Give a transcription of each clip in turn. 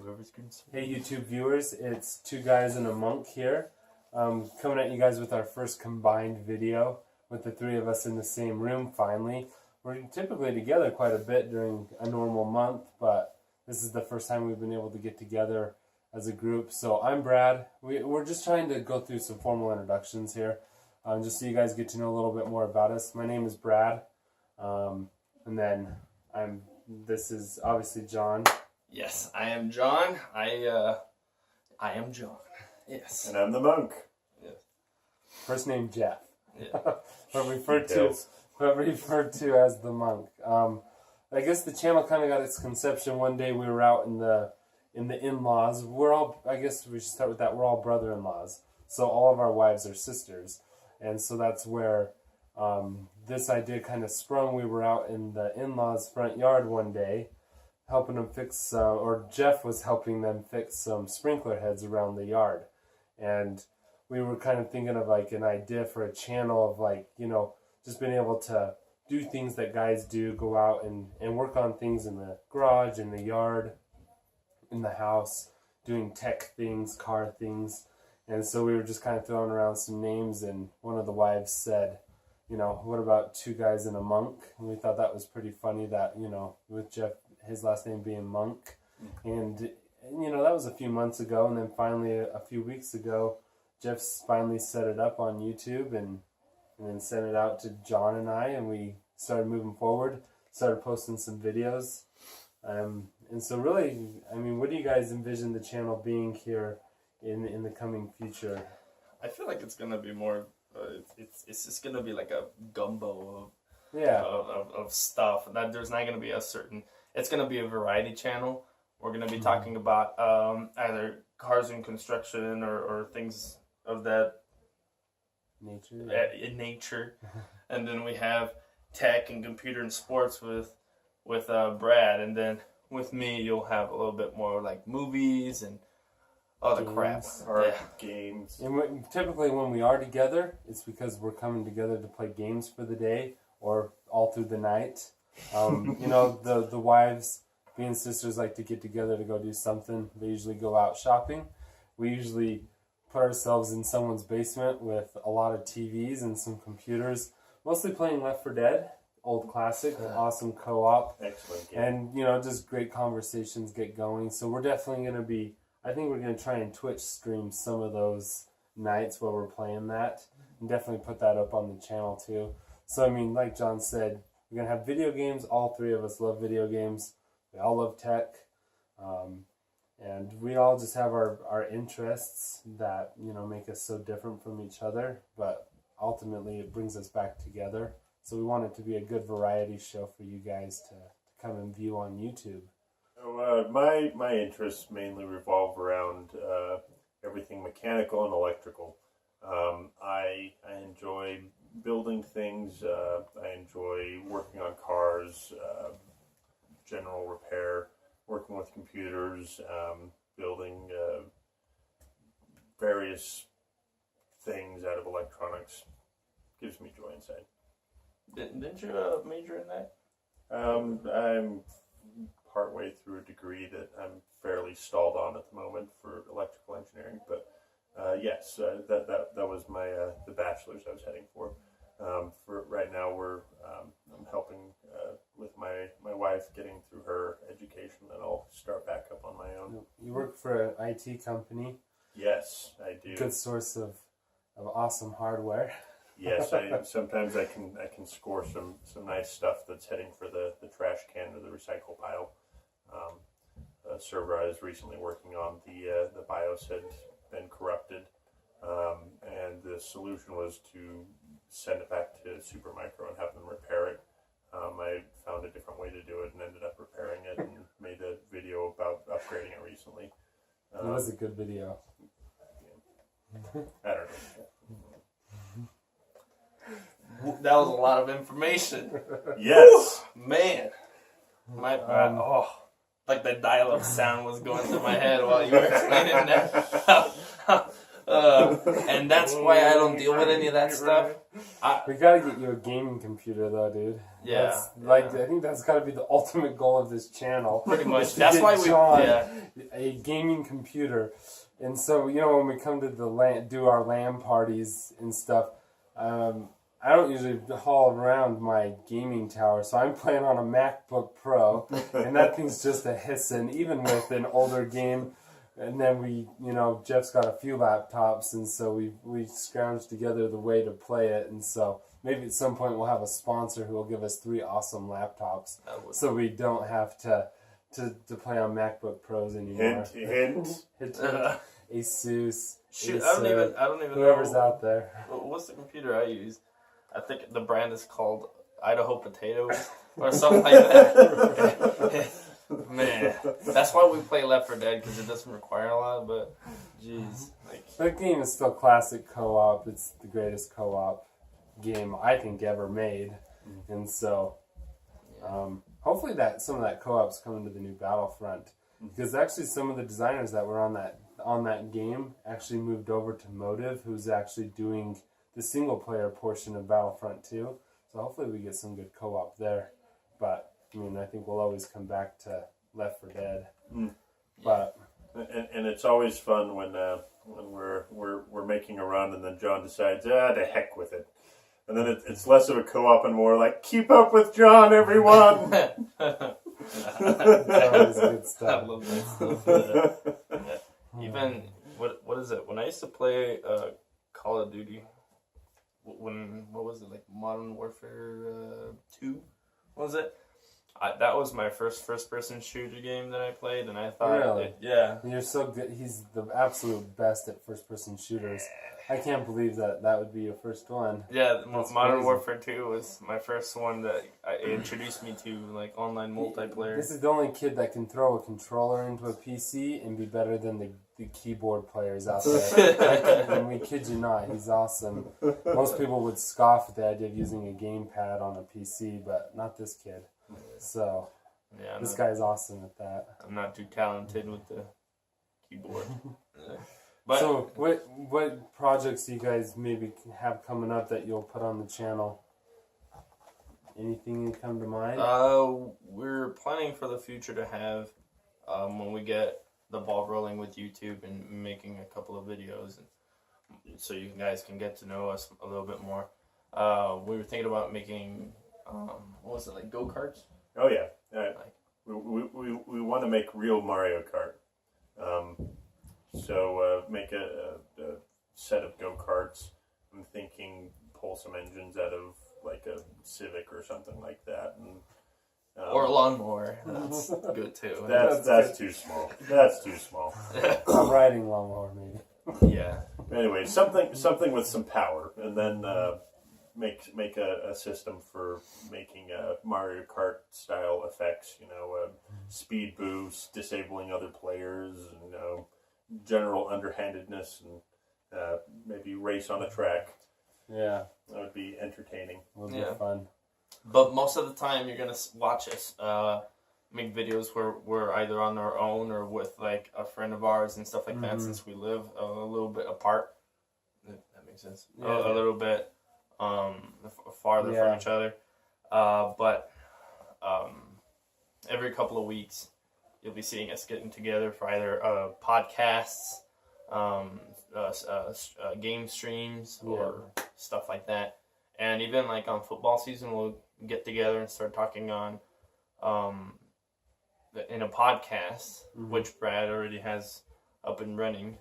whoever's concerned. Hey YouTube viewers, it's two guys and a monk here, coming at you guys with our first combined video with the three of us in the same room finally. We're typically together quite a bit during a normal month, but this is the first time we've been able to get together as a group. So I'm Brad. We're just trying to go through some formal introductions here, just so you guys get to know a little bit more about us. My name is Brad, and then this is obviously Jon. Yes, I am Jon. I am Jon. Yes. And I'm the monk. Yes. First name Jeff. Yeah. but referred to as the monk. I guess the channel kind of got its conception one day. We were out in the in-laws. I guess we should start with that. We're all brother-in-laws. So all of our wives are sisters. And so that's where this idea kind of sprung. We were out in the in-laws' front yard one day, helping them fix, or Jeff was helping them fix some sprinkler heads around the yard. And we were kind of thinking of like an idea for a channel of like, you know, just being able to do things that guys do, go out and work on things in the garage, in the yard, in the house, doing tech things, car things. And so we were just kind of throwing around some names, and one of the wives said, you know, what about two guys and a monk? And we thought that was pretty funny that, you know, with Jeff, his last name being Munk. And, you know, that was a few months ago. And then finally, a few weeks ago, Jeff finally set it up on YouTube and then sent it out to Jon and I. And we started moving forward, started posting some videos. And so really, I mean, what do you guys envision the channel being here in the coming future? I feel like it's going to be more, it's just going to be like a gumbo of stuff. That there's not going to be a certain, it's going to be a variety channel. We're going to be talking about either cars in construction or things of that nature. And then we have tech and computer and sports with Brad. And then with me, you'll have a little bit more like movies and other crap. Or games. And typically when we are together, it's because we're coming together to play games for the day or all through the night. You know, the wives, being sisters, like to get together to go do something. They usually go out shopping. We usually put ourselves in someone's basement with a lot of TVs and some computers, mostly playing Left 4 Dead, old classic, awesome co-op. Excellent game. And, you know, just great conversations get going. So we're definitely going to be, I think we're going to try and Twitch stream some of those nights where we're playing that, and definitely put that up on the channel too. So, I mean, like Jon said, we're going to have video games. All three of us love video games. We all love tech. And we all just have our interests that, you know, make us so different from each other. But ultimately, it brings us back together. So we want it to be a good variety show for you guys to come and view on YouTube. So, my interests mainly revolve around everything mechanical and electrical. I enjoy building things. I enjoy working on cars, general repair, working with computers, building various things out of electronics. Gives me joy inside. Didn't you major in that? I'm partway through a degree that I'm fairly stalled on at the moment for electrical engineering, but yes, that was my the bachelor's I was heading for. For right now, I'm helping with my wife getting through her education, and I'll start back up on my own. You work for an IT company. Yes, I do. Good source of awesome hardware. Yes, sometimes I can score some nice stuff that's heading for the trash can or the recycle pile. A server I was recently working on, the BIOS had been corrupted, and the solution was to send it back to Supermicro and have them repair it. I found a different way to do it and ended up repairing it and made a video about upgrading it recently. It was a good video. I don't know. That was a lot of information. Yes. Man. Like the dial-up sound was going through my head while you were explaining that. And that's why I don't deal with any of that stuff. We gotta get you a gaming computer, though, dude. Yeah. I think that's gotta be the ultimate goal of this channel. Pretty much. That's why a gaming computer. And so, when we come to do our LAN parties and stuff, I don't usually haul around my gaming tower, so I'm playing on a MacBook Pro, and that thing's just a hissing, even with an older game. And then Jeff's got a few laptops, and so we scrounged together the way to play it. And so maybe at some point we'll have a sponsor who will give us 3 awesome laptops, so we don't have to play on MacBook Pros anymore. Hint. Asus. Shoot, Acer, I don't even whoever's know. out there. What's the computer I use? I think the brand is called Idaho Potatoes or something like that. Man, that's why we play Left 4 Dead, because it doesn't require a lot. But jeez, that game is still classic co-op. It's the greatest co-op game I think ever made, and so hopefully some of that co-op's coming to the new Battlefront, because actually some of the designers that were on that game actually moved over to Motive, who's actually doing the single player portion of Battlefront 2. So hopefully we get some good co-op there. But I think we'll always come back to Left 4 Dead. But and it's always fun when we're making a run and then John decides, to heck with it. And then it's less of a co-op and more like, keep up with John, everyone! That was good stuff. I love that stuff. Even, what is it? When I used to play Call of Duty, what was it, like Modern Warfare 2? What was it? That was my first-person shooter game that I played, and I thought, really? Yeah. You're so good. He's the absolute best at first-person shooters. I can't believe that would be your first one. Yeah, That's Modern crazy. Warfare 2 was my first one that introduced me to, like, online multiplayer. This is the only kid that can throw a controller into a PC and be better than the keyboard players out there. And we kid you not, he's awesome. Most people would scoff at the idea of using a gamepad on a PC, but not this kid. So, yeah, this guy's awesome at that. I'm not too talented with the keyboard. But so, what projects do you guys maybe have coming up that you'll put on the channel? Anything come to mind? We're planning for the future to have, when we get the ball rolling with YouTube and making a couple of videos, and so you guys can get to know us a little bit more. We were thinking about making, what was it, like go-karts? Oh yeah, we want to make real Mario Kart. So make a set of go-karts. I'm thinking pull some engines out of like a Civic or something like that, and or a lawnmower. That's good too. That's too small. That's too small. A riding lawnmower, maybe. Yeah. Anyway, something with some power, and then make a system for making Mario Kart style effects. Speed boost, disabling other players, general underhandedness, and maybe race on a track. Yeah, that would be entertaining. Would be fun. But most of the time, you're gonna watch us make videos where we're either on our own or with like a friend of ours and stuff like that. Since we live a little bit apart, if that makes sense. Yeah. A little bit farther from each other. But every couple of weeks, you'll be seeing us getting together for either podcasts, game streams, or stuff like that. And even like on football season, we'll get together and start talking on in a podcast, which Brad already has up and running.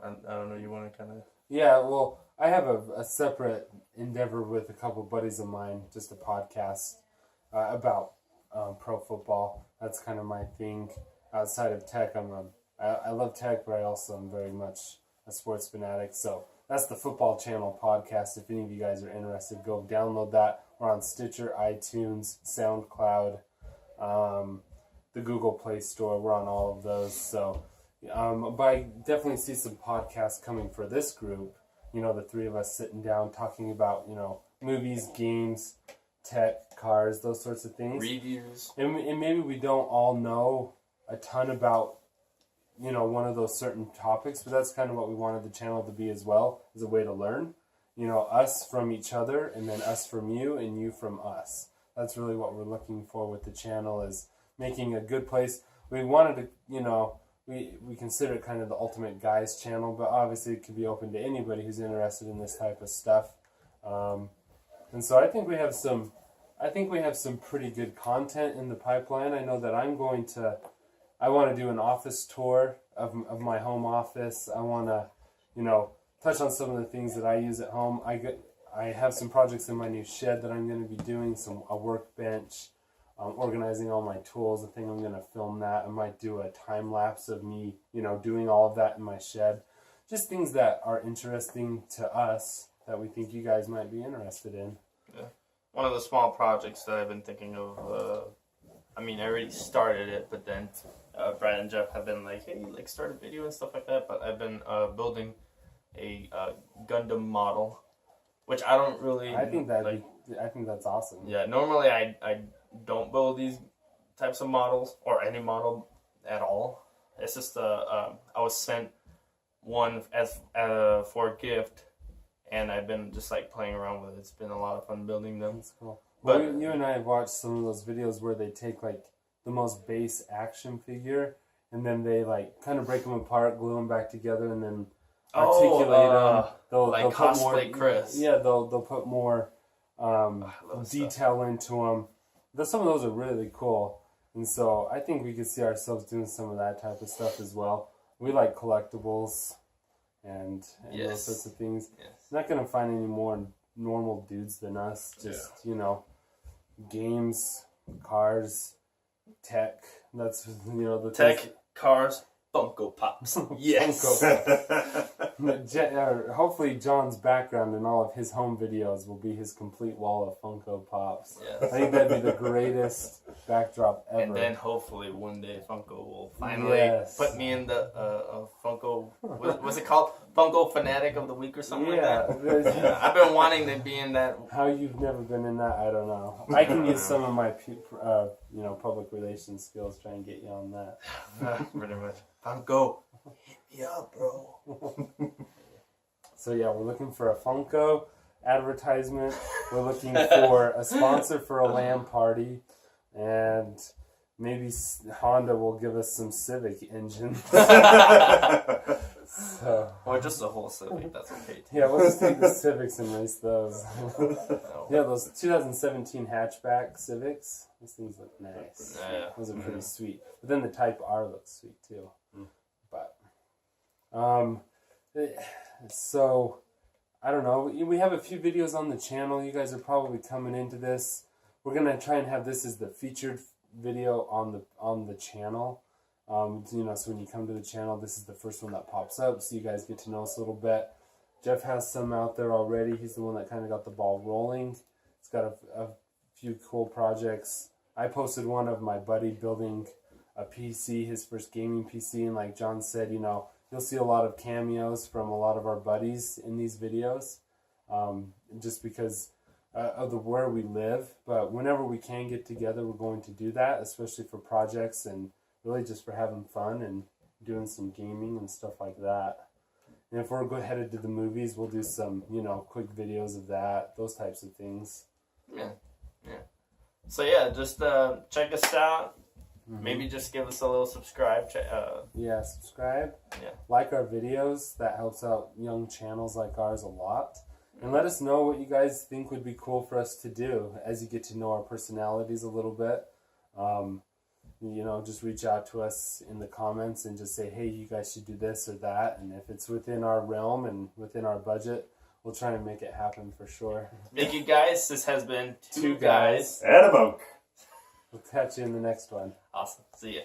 I don't know, you want to kind of... Yeah, well, I have a separate endeavor with a couple buddies of mine, just a podcast about pro football. That's kind of my thing. Outside of tech, I love tech, but I also am very much a sports fanatic. So that's the Football Channel podcast. If any of you guys are interested, go download that. We're on Stitcher, iTunes, SoundCloud, the Google Play Store. We're on all of those. So, but I definitely see some podcasts coming for this group. The three of us sitting down talking about, movies, games, tech, cars, those sorts of things. Reviews. And maybe we don't all know a ton about one of those certain topics, but that's kind of what we wanted the channel to be as well, as a way to learn. Us from each other, and then us from you, and you from us. That's really what we're looking for with the channel, is making a good place. We wanted to, we consider it kind of the ultimate guys channel, but obviously it could be open to anybody who's interested in this type of stuff. And so I think we have some pretty good content in the pipeline. I know that I want to do an office tour of my home office. I want to, touch on some of the things that I use at home. I have some projects in my new shed that I'm going to be doing, a workbench, organizing all my tools. I think I'm going to film that. I might do a time lapse of me, doing all of that in my shed. Just things that are interesting to us that we think you guys might be interested in. Yeah. One of the small projects that I've been thinking of, I already started it, but then Brad and Jeff have been like, hey, start a video and stuff like that. But I've been building a Gundam model, which I don't really. I think that's awesome. Yeah, normally I don't build these types of models or any model at all. It's just I was sent one as for a gift, and I've been just playing around with it. It's been a lot of fun building them. That's cool. But you and I have watched some of those videos where they take the most base action figure, and then they kind of break them apart, glue them back together, and then articulate them. They'll put more, Chris. Yeah, they'll put more detail into them. Some of those are really cool, and so I think we could see ourselves doing some of that type of stuff as well. We like collectibles and those sorts of things. Yes. Not going to find any more normal dudes than us. Just games, cars, tech. That's the tech, things. cars, Funko Pops. Yes. Hopefully John's background in all of his home videos will be his complete wall of Funko Pops. Yes. I think that'd be the greatest backdrop ever. And then hopefully one day Funko will finally put me in the Funko, what's it called? Funko Fanatic of the Week or something like that. I've been wanting to be in that. How you've never been in that, I don't know. I can use some of my public relations skills trying to get you on that. Pretty much. Funko, hit me up, bro. So yeah, we're looking for a Funko advertisement. We're looking for a sponsor for a LAN party, and maybe Honda will give us some Civic engines. Or just a whole Civic, that's okay too. Yeah, we'll just take the Civics and race those. Yeah, those 2017 hatchback Civics. Those things look nice. Yeah. Those are pretty sweet. But then the Type R looks sweet too. But, so, I don't know. We have a few videos on the channel. You guys are probably coming into this. We're going to try and have this as the featured video on the channel. So when you come to the channel, this is the first one that pops up, so you guys get to know us a little bit. Jeff has some out there already. He's the one that kind of got the ball rolling. He's got a few cool projects. I posted one of my buddy building a PC, his first gaming PC, and like John said, you'll see a lot of cameos from a lot of our buddies in these videos, just because of where we live. But whenever we can get together, we're going to do that, especially for projects and really just for having fun and doing some gaming and stuff like that. And if we're headed to the movies, we'll do some, quick videos of that, those types of things. Yeah. So yeah, just check us out. Mm-hmm. Maybe just give us a little subscribe. Subscribe. Yeah. Like our videos. That helps out young channels like ours a lot. And let us know what you guys think would be cool for us to do as you get to know our personalities a little bit. Just reach out to us in the comments and just say, hey, you guys should do this or that. And if it's within our realm and within our budget, we'll try and make it happen for sure. Thank you, guys. This has been Two Guys and a Munk. We'll catch you in the next one. Awesome. See ya.